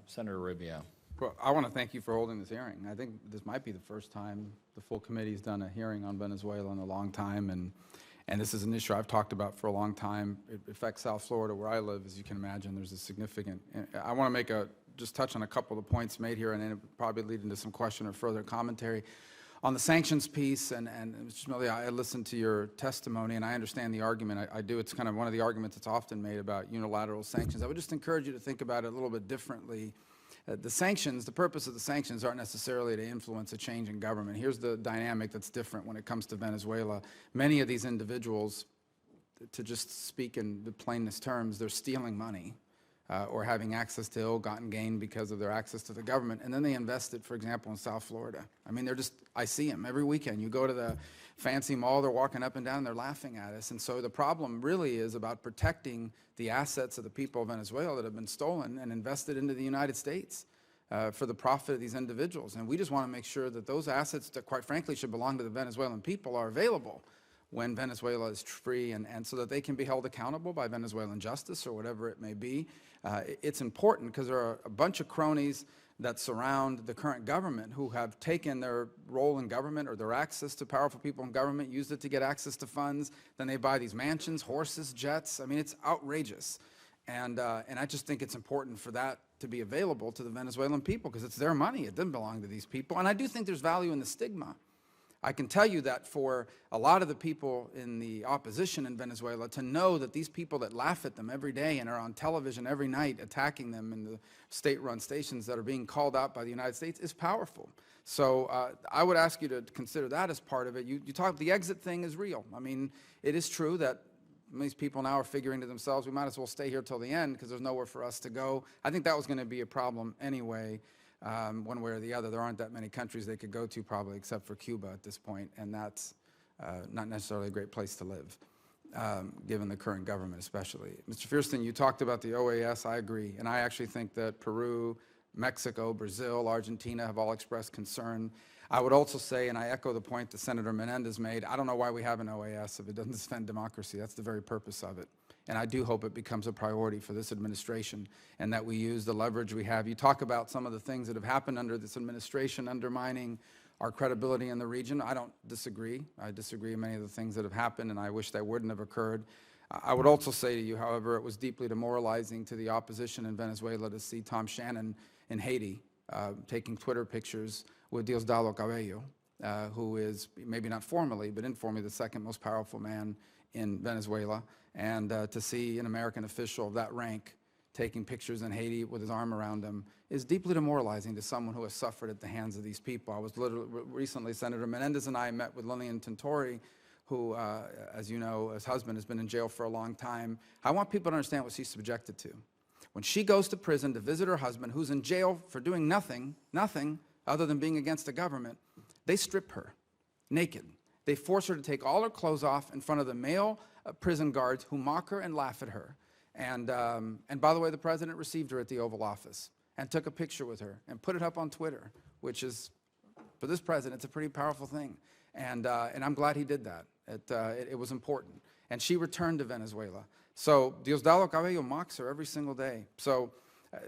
Senator Rubio. Well, I want to thank you for holding this hearing. I think this might be the first time the full committee's done a hearing on Venezuela in a long time, and this is an issue I've talked about for a long time. It affects South Florida, where I live, as you can imagine. There's a significant. I want to just touch on a couple of the points made here, and then it probably lead into some question or further commentary on the sanctions piece. And Mr. Milley, I listened to your testimony, and I understand the argument. I do. It's kind of one of the arguments that's often made about unilateral sanctions. I would just encourage you to think about it a little bit differently. The sanctions, the purpose of the sanctions aren't necessarily to influence a change in government. Here's the dynamic that's different when it comes to Venezuela. Many of these individuals, to just speak in the plainest terms, they're stealing money or having access to ill-gotten gain because of their access to the government, and then they invest it, for example, in South Florida. I mean, I see them every weekend. You go to the fancy mall, they're walking up and down, they're laughing at us. And so the problem really is about protecting the assets of the people of Venezuela that have been stolen and invested into the United States for the profit of these individuals. And we just want to make sure that those assets that, quite frankly, should belong to the Venezuelan people are available when Venezuela is free, and so that they can be held accountable by Venezuelan justice or whatever it may be. It's important because there are a bunch of cronies that surround the current government who have taken their role in government or their access to powerful people in government, used it to get access to funds. Then they buy these mansions, horses, jets. I mean, it's outrageous. And I just think it's important for that to be available to the Venezuelan people because it's their money. It doesn't belong to these people. And I do think there's value in the stigma. I can tell you that for a lot of the people in the opposition in Venezuela, to know that these people that laugh at them every day and are on television every night attacking them in the state-run stations that are being called out by the United States is powerful. So I would ask you to consider that as part of it. You talk, the exit thing is real. I mean, it is true that these people now are figuring to themselves, we might as well stay here till the end because there's nowhere for us to go. I think that was going to be a problem anyway. One way or the other. There aren't that many countries they could go to probably except for Cuba at this point, and that's not necessarily a great place to live, given the current government especially. Mr. Fierstein, you talked about the OAS. I agree, and I actually think that Peru, Mexico, Brazil, Argentina have all expressed concern. I would also say, and I echo the point that Senator Menendez made, I don't know why we have an OAS if it doesn't defend democracy. That's the very purpose of it. And I do hope it becomes a priority for this administration and that we use the leverage we have. You talk about some of the things that have happened under this administration undermining our credibility in the region. I don't disagree. I disagree with many of the things that have happened, and I wish they wouldn't have occurred. I would also say to you, however, it was deeply demoralizing to the opposition in Venezuela to see Tom Shannon in Haiti taking Twitter pictures with Diosdado Cabello, who is maybe not formally, but informally the second most powerful man in Venezuela, and to see an American official of that rank taking pictures in Haiti with his arm around him is deeply demoralizing to someone who has suffered at the hands of these people. I was literally, recently, Senator Menendez and I met with Lillian Tintori, who, as you know, his husband has been in jail for a long time. I want people to understand what she's subjected to. When she goes to prison to visit her husband, who's in jail for doing nothing other than being against the government, they strip her naked. They force her to take all her clothes off in front of the male prison guards who mock her and laugh at her. And by the way, the president received her at the Oval Office and took a picture with her and put it up on Twitter, which is, for this president, it's a pretty powerful thing. And I'm glad he did that. It was important. And she returned to Venezuela. So Diosdado Cabello mocks her every single day. So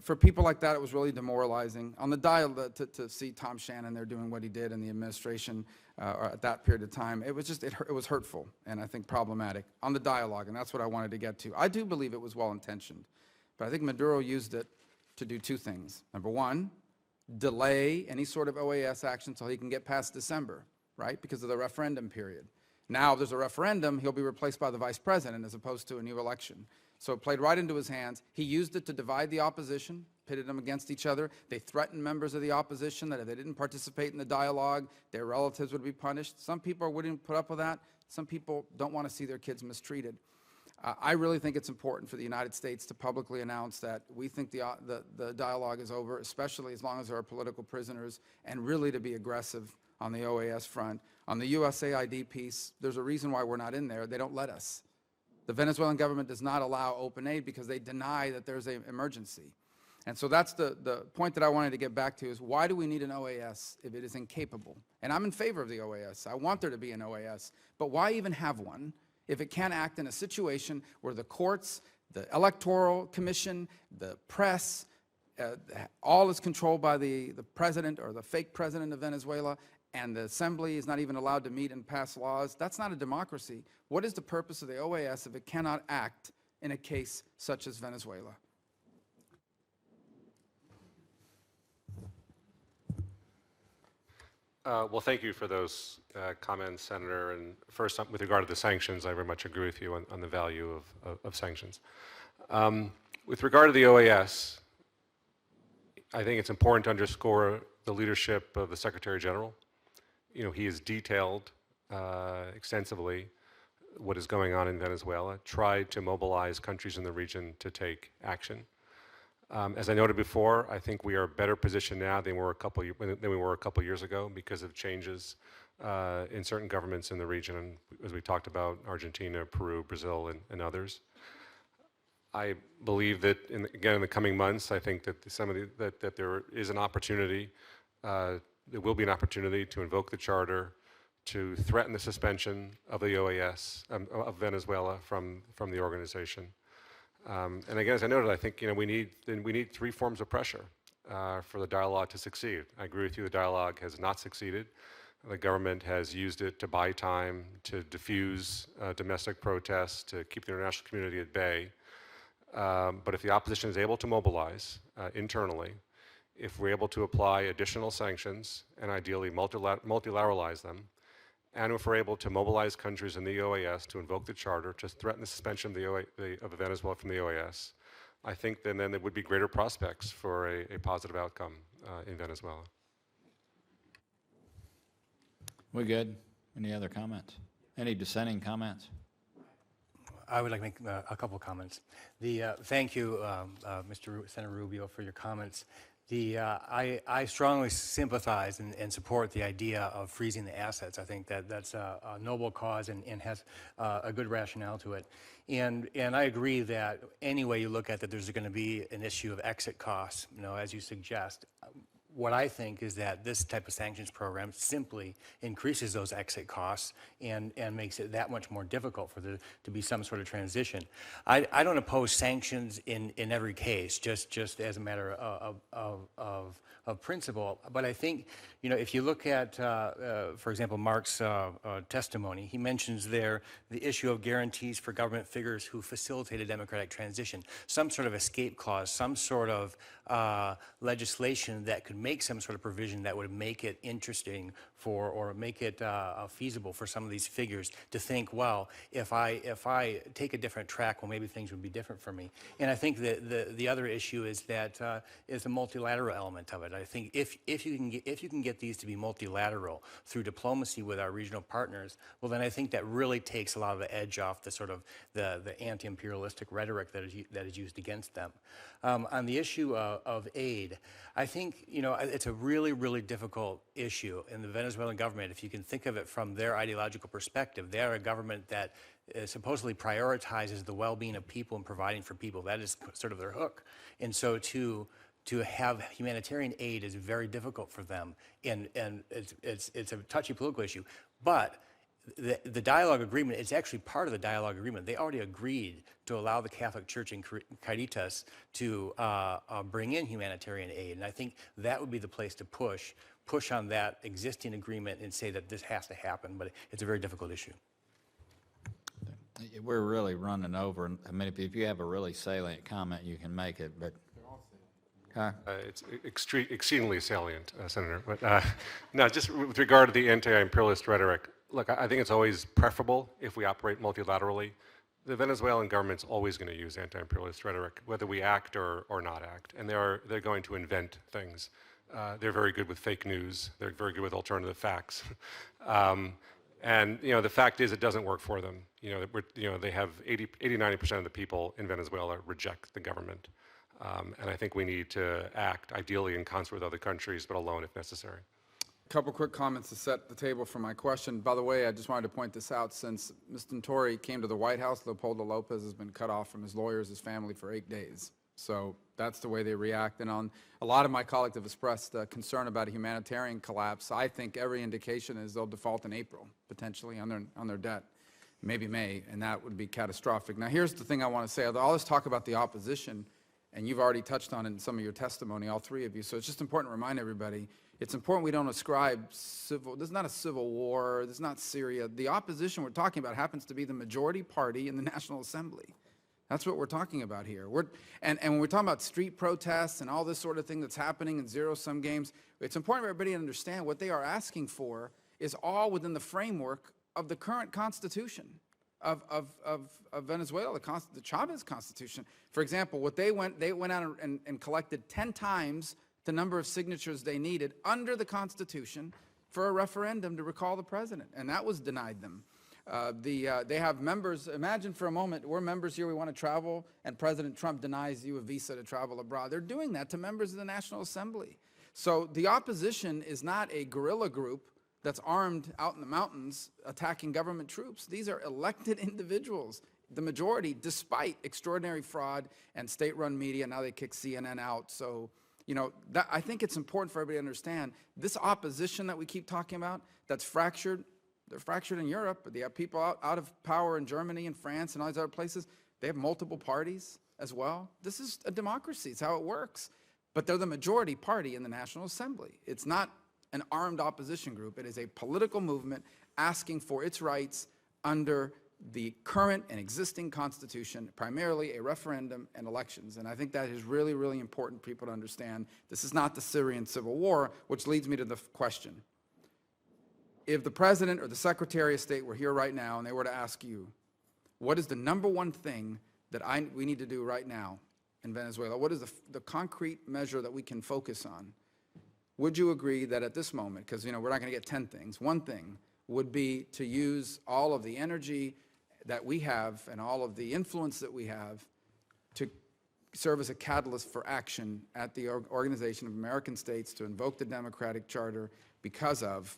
for people like that, it was really demoralizing. On the dial, to see Tom Shannon there doing what he did in the administration at that period of time, it was just, it was hurtful and I think problematic. On the dialogue, and that's what I wanted to get to. I do believe it was well-intentioned, but I think Maduro used it to do two things. Number one, delay any sort of OAS action until he can get past December, right, because of the referendum period. Now, if there's a referendum, he'll be replaced by the vice president as opposed to a new election. So it played right into his hands. He used it to divide the opposition, pitted them against each other. They threatened members of the opposition that if they didn't participate in the dialogue, their relatives would be punished. Some people are willing to put up with that. Some people don't want to see their kids mistreated. I really think it's important for the United States to publicly announce that we think the dialogue is over, especially as long as there are political prisoners, and really to be aggressive on the OAS front. On the USAID piece, there's a reason why we're not in there. They don't let us. The Venezuelan government does not allow open aid because they deny that there's an emergency. And so that's the point that I wanted to get back to is why do we need an OAS if it is incapable? And I'm in favor of the OAS. I want there to be an OAS. But why even have one if it can't act in a situation where the courts, the Electoral Commission, the press, all is controlled by the president or the fake president of Venezuela, and the assembly is not even allowed to meet and pass laws. That's not a democracy. What is the purpose of the OAS if it cannot act in a case such as Venezuela? Well, thank you for those comments, Senator. And first, with regard to the sanctions, I very much agree with you on the value of sanctions. With regard to the OAS, I think it's important to underscore the leadership of the Secretary General. You know, he has detailed extensively what is going on in Venezuela, tried to mobilize countries in the region to take action. As I noted before, I think we are better positioned now than we were a couple years ago because of changes in certain governments in the region, and as we talked about, Argentina, Peru, Brazil, and others. I believe that, again, in the coming months, I think that that there is an opportunity, there will be an opportunity to invoke the charter, to threaten the suspension of the OAS, of Venezuela from the organization. And again, as I noted, I think we need three forms of pressure for the dialogue to succeed. I agree with you, the dialogue has not succeeded. The government has used it to buy time, to diffuse domestic protests, to keep the international community at bay. But if the opposition is able to mobilize internally, if we're able to apply additional sanctions and ideally multilateralize them, and if we're able to mobilize countries in the OAS to invoke the charter to threaten the suspension of Venezuela from the OAS, I think then there would be greater prospects for a positive outcome in Venezuela. We good? Any other comments? Any dissenting comments? I would like to make a couple comments. Thank you, Senator Rubio, for your comments. I strongly sympathize and support the idea of freezing the assets. I think that's a noble cause and has a good rationale to it. And I agree that any way you look at it, there's going to be an issue of exit costs, as you suggest. What I think is that this type of sanctions program simply increases those exit costs and makes it that much more difficult for there to be some sort of transition. I don't oppose sanctions in every case, just as a matter of principle. But I think, if you look at, for example, Mark's testimony, he mentions there the issue of guarantees for government figures who facilitate a democratic transition, some sort of escape clause, some sort of legislation that could make some sort of provision that would make it interesting or make it feasible for some of these figures to think, well, if I take a different track, well, maybe things would be different for me. And I think that the other issue is that is the multilateral element of it. I think if you can get these to be multilateral through diplomacy with our regional partners, well, then I think that really takes a lot of the edge off the sort of the anti-imperialistic rhetoric that is used against them. On the issue of aid, I think it's a really, really difficult issue in the Venezuelan government. If you can think of it from their ideological perspective, they are a government that supposedly prioritizes the well-being of people and providing for people. That is sort of their hook. And so to have humanitarian aid is very difficult for them, and it's a touchy political issue. But the dialogue agreement, it's actually part of the dialogue agreement. They already agreed to allow the Catholic Church in Caritas to bring in humanitarian aid. And I think that would be the place to push on that existing agreement and say that this has to happen, but it's a very difficult issue. We're really running over. I mean, if you have a really salient comment, you can make it, but... It's exceedingly salient, Senator. But no, just with regard to the anti-imperialist rhetoric, look, I think it's always preferable if we operate multilaterally. The Venezuelan government's always going to use anti-imperialist rhetoric, whether we act or not act, and they're going to invent things. They're very good with fake news. They're very good with alternative facts. And the fact is, it doesn't work for them. They have 80-90% of the people in Venezuela reject the government. And I think we need to act, ideally in concert with other countries, but alone if necessary. A couple quick comments to set the table for my question. By the way, I just wanted to point this out. Since Mr. Torre came to the White House, Leopoldo Lopez has been cut off from his lawyers, his family, for 8 days. So that's the way they react. And a lot of my colleagues have expressed concern about a humanitarian collapse. I think every indication is they'll default in April, potentially, on their debt. Maybe May, and that would be catastrophic. Now, here's the thing I want to say. All this talk about the opposition and you've already touched on it in some of your testimony, all three of you. So it's just important to remind everybody, it's important we don't ascribe civil, this is not a civil war, this is not Syria. The opposition we're talking about happens to be the majority party in the National Assembly. That's what we're talking about here. And when we're talking about street protests and all this sort of thing that's happening in zero-sum games, it's important for everybody to understand what they are asking for is all within the framework of the current constitution of Venezuela, the Chavez Constitution. For example, what they went out and collected 10 times the number of signatures they needed under the Constitution for a referendum to recall the president, and that was denied them. They have members, imagine for a moment, we're members here, we want to travel, and President Trump denies you a visa to travel abroad. They're doing that to members of the National Assembly. So the opposition is not a guerrilla group that's armed out in the mountains attacking government troops. These are elected individuals, the majority, despite extraordinary fraud and state-run media. Now they kick CNN out. So, you know, I think it's important for everybody to understand this opposition that we keep talking about that's fractured. They're fractured in Europe, but they have people out of power in Germany and France and all these other places. They have multiple parties as well. This is a democracy. It's how it works. But they're the majority party in the National Assembly. It's not an armed opposition group. It is a political movement asking for its rights under the current and existing Constitution, primarily a referendum and elections. And I think that is really, really important for people to understand. This is not the Syrian civil war, which leads me to the question. If the President or the Secretary of State were here right now and they were to ask you, what is the number one thing that we need to do right now in Venezuela? What is the concrete measure that we can focus on? Would you agree that at this moment, because, you know, we're not going to get 10 things, one thing would be to use all of the energy that we have and all of the influence that we have to serve as a catalyst for action at the Organization of American States to invoke the Democratic Charter because of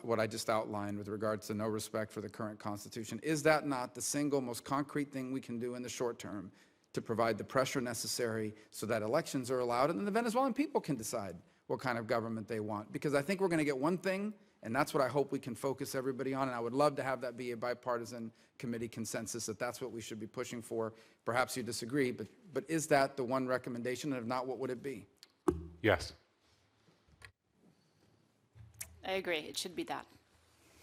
what I just outlined with regards to no respect for the current Constitution? Is that not the single most concrete thing we can do in the short term to provide the pressure necessary so that elections are allowed and then the Venezuelan people can decide what kind of government they want? Because I think we're going to get one thing, and that's what I hope we can focus everybody on, and I would love to have that be a bipartisan committee consensus that that's what we should be pushing for. Perhaps you disagree, but is that the one recommendation, and if not, what would it be? Yes. I agree. It should be that.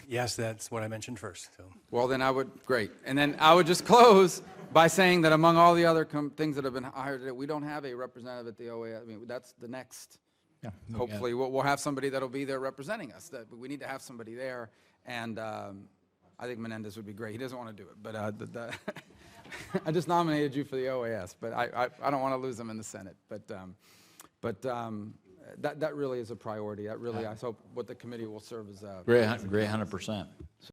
Yes, that's what I mentioned first. So. Well, then great. And then I would just close by saying that among all the other things that have been hired today, we don't have a representative at the OAS. I mean, that's the next. Yeah, Hopefully, we'll have somebody that'll be there representing us. We need to have somebody there, and I think Menendez would be great. He doesn't want to do it, but I just nominated you for the OAS, but I don't want to lose him in the Senate. But that really is a priority. That really, I hope what the committee will serve as a. Great, 100%.